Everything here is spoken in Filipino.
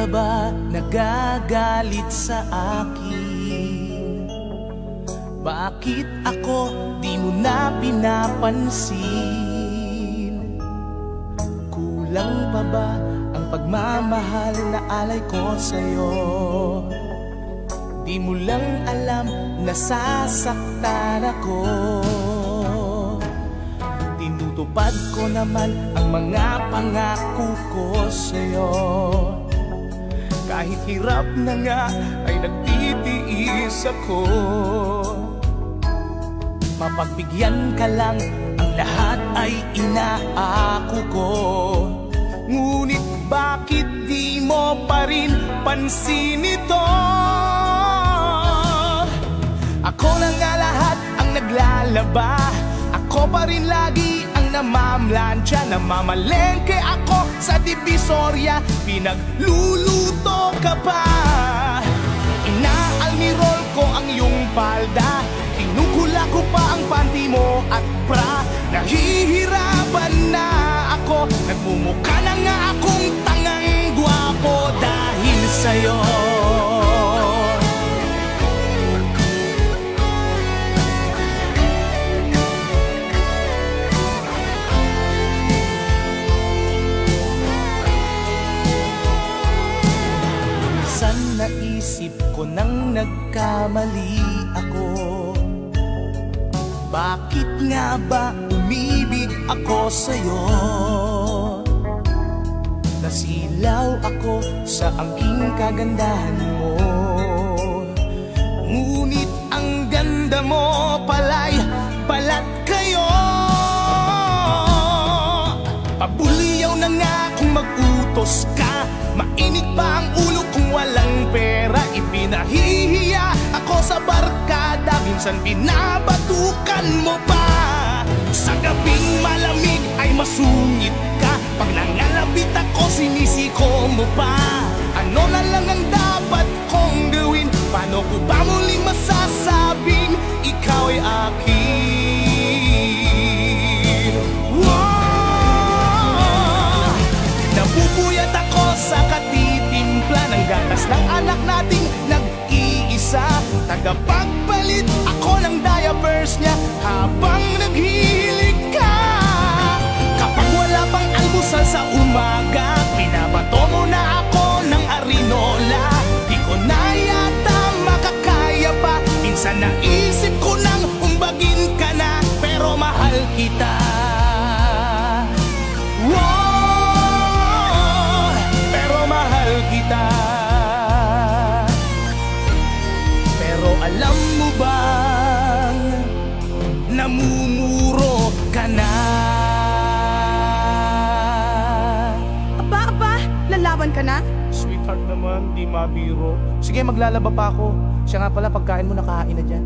ka ba nagagalit sa akin? Bakit ako di mo na pinapansin? Kulang pa ba ang pagmamahal na alay ko sa'yo? Di mo lang alam na sasaktan ako. Tinutupad ko naman ang mga pangako ko sa'yo. Kahit hirap na nga ay nagtitiis ako. Mapagbigyan ka lang, ang lahat ay inaako ko. Ngunit bakit di mo pa rin pansin ito? Ako na nga lahat ang naglalaba. Ako pa rin lagi ang namamlansya. Namamalengke ako sa Divisoria. Pinagluluto ka pa. Inaalmirol ko ang iyong palda. Tinugula ko pa ang panty mo at bra. Nahihirapan na ako. Nagmumukha na nga akong tangang gwapo dahil sa'yo. Naisip ko nang nagkamali ako. Bakit nga ba umibig ako sa'yo? Nasilaw ako sa angking kagandahan mo. Ngunit ang ganda mo pala'y balat kayo. Pabuliyaw na nga kung mag-utos ka. Mainit pa ang ulo kung walang pera. Ipinahihiya ako sa barkada. Minsan binabatukan mo pa. Sa gabing malamig ay masungit ka. Pag nangalabit ako sinisiko mo pa. Ano na lang ang dapat kong gawin? Paano ko ba muling masasabing ikaw ay akin? Wow! Nabubuyat ako sa katitimpla ng gatas ng anak nating nag-iisa. Tagapagpalit ako ng diapers niya habang naghihilig ka. Kapag wala pang almusal sa umaga, pinabato mo na ako ng arinola. Di ko na yata makakaya pa. Minsan naisip ko nang umbagin ka na, pero mahal kita. Pero alam mo bang namumuro ka na? Aba, lalaban ka na? Sweetheart naman, di mabiro. Sige, maglalaba pa ako. Siya nga pala, pagkain mo nakahain na dyan.